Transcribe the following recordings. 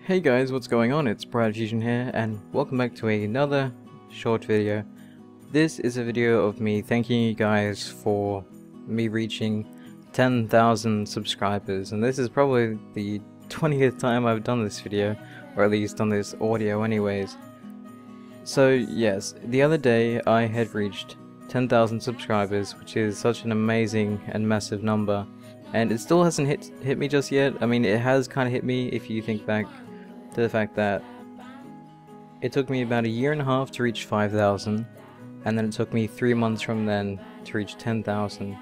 Hey guys, what's going on? It's BradPhusion here, and welcome back to another short video. This is a video of me thanking you guys for me reaching 10,000 subscribers, and this is probably the 20th time I've done this video, or at least done this audio anyways. So yes, the other day I had reached 10,000 subscribers, which is such an amazing and massive number, and it still hasn't hit me just yet. I mean, it has kind of hit me if you think back to the fact that it took me about a year and a half to reach 5,000, and then it took me 3 months from then to reach 10,000.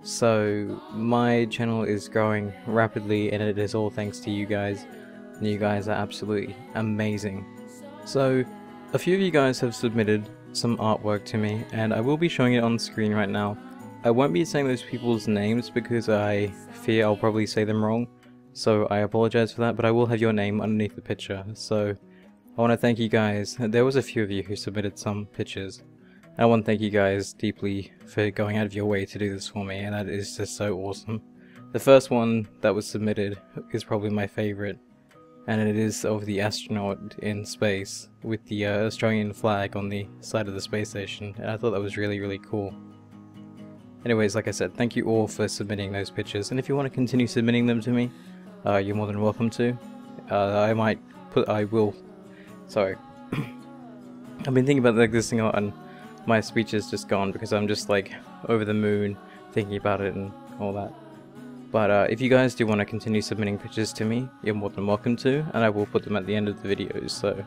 So my channel is growing rapidly, and it is all thanks to you guys, and you guys are absolutely amazing. So a few of you guys have submitted some artwork to me, and I will be showing it on screen right now. I won't be saying those people's names because I fear I'll probably say them wrong, so I apologize for that, but I will have your name underneath the picture. So I want to thank you guys. There was a few of you who submitted some pictures. I want to thank you guys deeply for going out of your way to do this for me, and that is just so awesome. The first one that was submitted is probably my favorite, and it is of the astronaut in space with the Australian flag on the side of the space station, and I thought that was really cool. Anyways, like I said, thank you all for submitting those pictures, and if you want to continue submitting them to me, you're more than welcome to. Sorry. I've been thinking about this thing a lot, and my speech is just gone because I'm just like over the moon thinking about it and all that. But if you guys do want to continue submitting pictures to me, you're more than welcome to, and I will put them at the end of the videos. So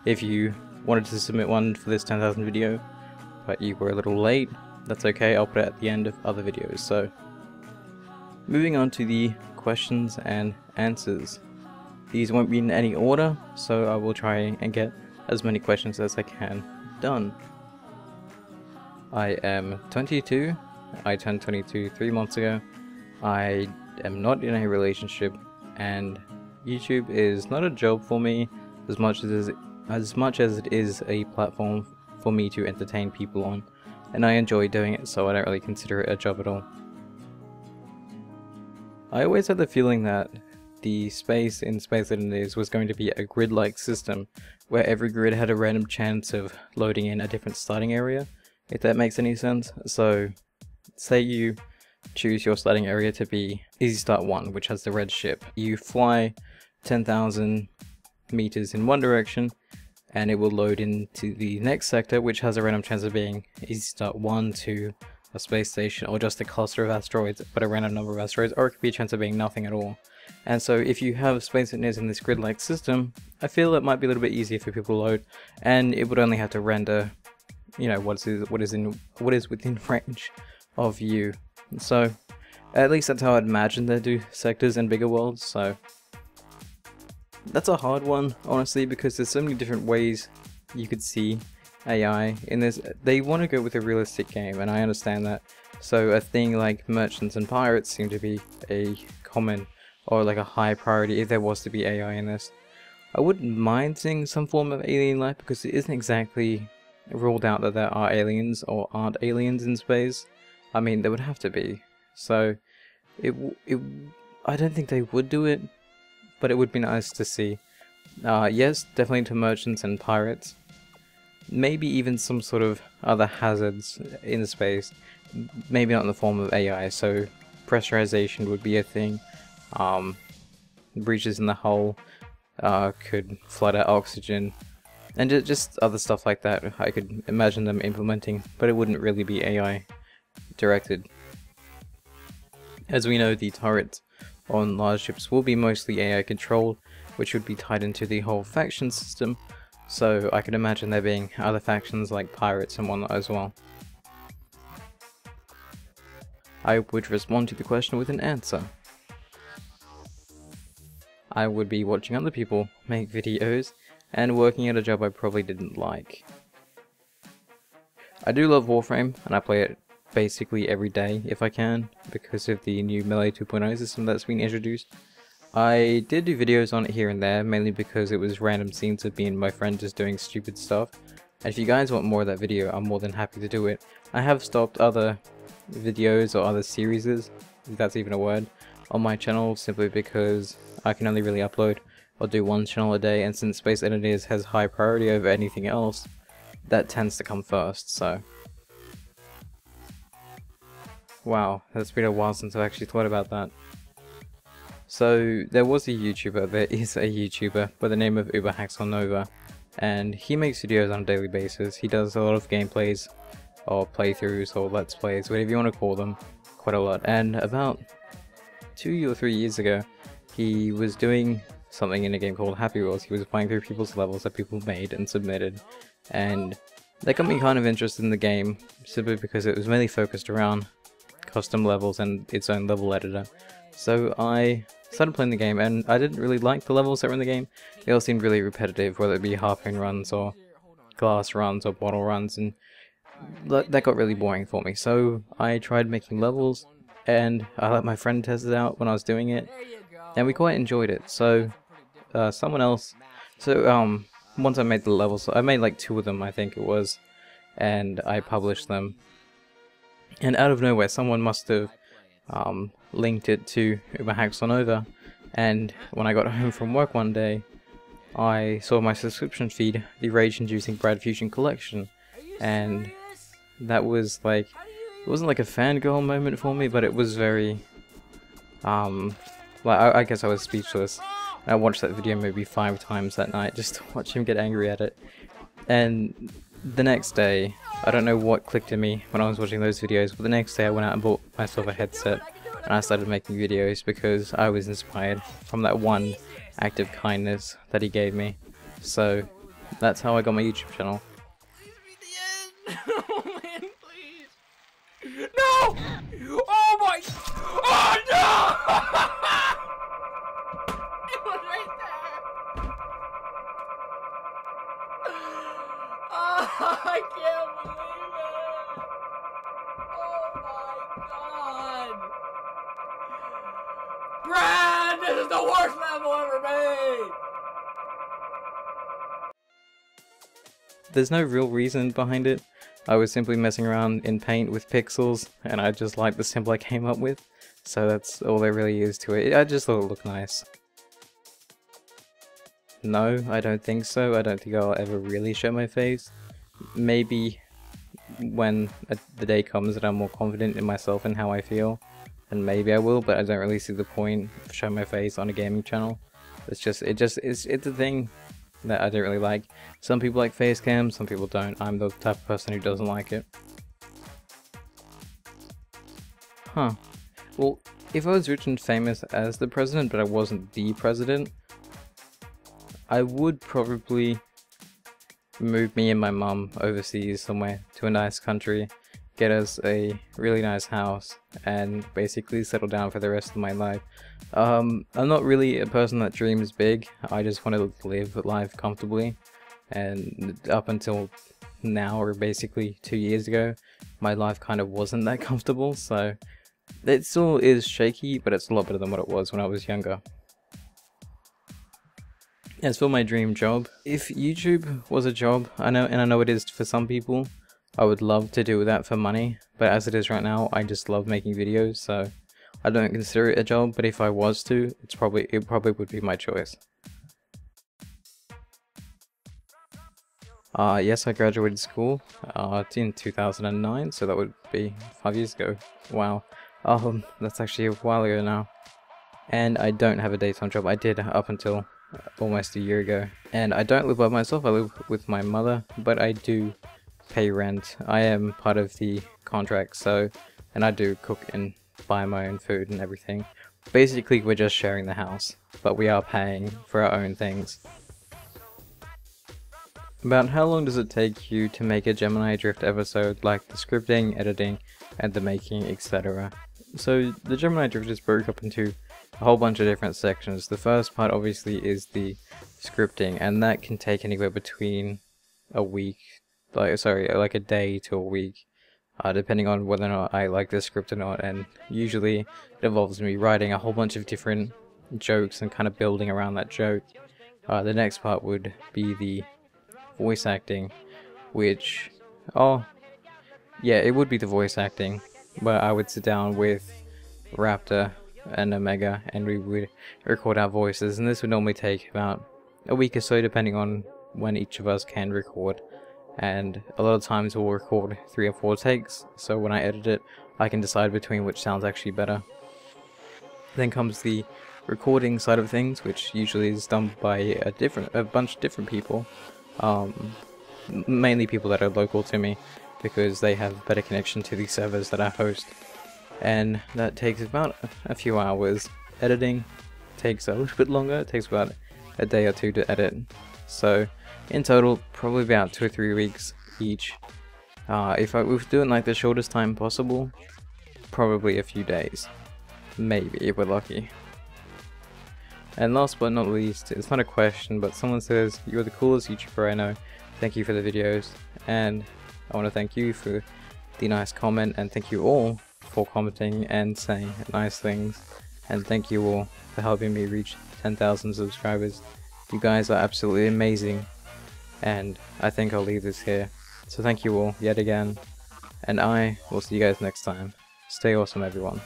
if you wanted to submit one for this 10,000 video, but you were a little late, that's okay, I'll put it at the end of other videos. So moving on to the questions and answers. These won't be in any order, so I will try and get as many questions as I can done. I am 22, I turned 22 3 months ago. I am not in a relationship, and YouTube is not a job for me as much as it is a platform for me to entertain people on, and I enjoy doing it, so I don't really consider it a job at all. I always had the feeling that the space in Space Legenders was going to be a grid-like system, where every grid had a random chance of loading in a different starting area, if that makes any sense. So, say you choose your starting area to be Easy Start 1, which has the red ship. You fly 10,000 meters in one direction, and it will load into the next sector, which has a random chance of being Easy Start 1, 2, a space station, or just a cluster of asteroids, but a random number of asteroids, or it could be a chance of being nothing at all. And so if you have Space Legenders in this grid-like system, I feel it might be a little bit easier for people to load, and it would only have to render, you know, what is within range of you. So at least that's how I'd imagine they do sectors and bigger worlds. So that's a hard one, honestly, because there's so many different ways you could see AI in this. They want to go with a realistic game, and I understand that. So a thing like merchants and pirates seem to be a common or like a high priority if there was to be AI in this. I wouldn't mind seeing some form of alien life, because it isn't exactly ruled out that there are aliens or aren't aliens in space. I mean, there would have to be. So I don't think they would do it, but it would be nice to see. Yes, definitely to merchants and pirates. Maybe even some sort of other hazards in space. Maybe not in the form of AI, so pressurization would be a thing. Breaches in the hull could flood out oxygen, and just other stuff like that I could imagine them implementing, but it wouldn't really be AI directed. As we know, the turrets on large ships will be mostly AI controlled, which would be tied into the whole faction system. So I could imagine there being other factions like pirates and whatnot as well. I would respond to the question with an answer. I would be watching other people make videos and working at a job I probably didn't like. I do love Warframe, and I play it basically every day if I can, because of the new Melee 2.0 system that's been introduced. I did do videos on it here and there, mainly because it was random scenes of me and my friend just doing stupid stuff. And if you guys want more of that video, I'm more than happy to do it. I have stopped other videos or other series, if that's even a word, on my channel simply because I can only really upload or do one channel a day, and since Space Engineers has high priority over anything else, that tends to come first, so. Wow, that's been a while since I've actually thought about that. So, there is a YouTuber by the name of Nova, and he makes videos on a daily basis. He does a lot of gameplays, or playthroughs, or let's plays, whatever you want to call them, quite a lot. And about 2 or 3 years ago, he was doing something in a game called Happy Wheels. He was playing through people's levels that people made and submitted, and that got me kind of interested in the game, simply because it was mainly focused around custom levels and its own level editor. So I started playing the game, and I didn't really like the levels that were in the game. They all seemed really repetitive, whether it be harpoon runs or glass runs or bottle runs, and that got really boring for me. So I tried making levels, and I let my friend test it out when I was doing it, and we quite enjoyed it. So once I made the levels, I made like 2 of them, I think it was, and I published them. And out of nowhere, someone must have linked it to Nova, and when I got home from work one day, I saw my subscription feed, the rage-inducing BradPhusion collection, and that was like, it wasn't like a fangirl moment for me, but it was very, I guess I was speechless. I watched that video maybe 5 times that night just to watch him get angry at it. And the next day, I don't know what clicked in me when I was watching those videos, but the next day I went out and bought myself a headset, and I started making videos because I was inspired from that one act of kindness that he gave me. So that's how I got my YouTube channel. Oh man, please! No! Oh my! Oh no! It was right there! Oh, I can't believe it! Oh my god! Brad, this is the worst level ever made! There's no real reason behind it. I was simply messing around in Paint with pixels, and I just liked the symbol I came up with, so that's all there really is to it. I just thought it looked nice. No, I don't think so. I don't think I'll ever really show my face. Maybe when the day comes that I'm more confident in myself and how I feel, and maybe I will, but I don't really see the point of showing my face on a gaming channel. It's a thing that I don't really like. Some people like face cam, some people don't. I'm the type of person who doesn't like it. Huh. Well, if I was rich and famous as the president, but I wasn't the president, I would probably move me and my mum overseas somewhere to a nice country, get us a really nice house, and basically settle down for the rest of my life. I'm not really a person that dreams big. I just want to live life comfortably, and up until now, or basically 2 years ago, my life kind of wasn't that comfortable, so it still is shaky, but it's a lot better than what it was when I was younger. As for my dream job, if YouTube was a job, I know it is for some people, I would love to do that for money, but as it is right now, I just love making videos, so I don't consider it a job, but if I was to, it probably would be my choice. Yes, I graduated school in 2009, so that would be 5 years ago. Wow. That's actually a while ago now. And I don't have a daytime job. I did up until almost a year ago. And I don't live by myself, I live with my mother, but I do pay rent. I am part of the contract, and I do cook and buy my own food and everything. Basically, we're just sharing the house, but we are paying for our own things. About how long does it take you to make a Gemini Drift episode, like the scripting, editing, and the making, etc.? So the Gemini Drift is broke up into a whole bunch of different sections. The first part obviously is the scripting, and that can take anywhere between a week, like a day to a week, depending on whether or not I like the script or not, and usually it involves me writing a whole bunch of different jokes and kind of building around that joke. The next part would be the voice acting, which, it would be the voice acting, but I would sit down with Raptor and Omega, and we would record our voices, and this would normally take about a week or so depending on when each of us can record. And a lot of times we'll record 3 or 4 takes, so when I edit it I can decide between which sounds actually better. Then comes the recording side of things, which usually is done by a bunch of different people, mainly people that are local to me, because they have better connection to the servers that I host. And that takes about a few hours. Editing takes a little bit longer, it takes about a day or 2 to edit. So in total, probably about 2 or 3 weeks each. If I was doing like the shortest time possible, probably a few days. Maybe, if we're lucky. And last but not least, it's not a question, but someone says, "You're the coolest YouTuber I know. Thank you for the videos." And I want to thank you for the nice comment, and thank you all for commenting and saying nice things. And thank you all for helping me reach 10,000 subscribers. You guys are absolutely amazing. And I think I'll leave this here. So thank you all yet again. And I will see you guys next time. Stay awesome, everyone.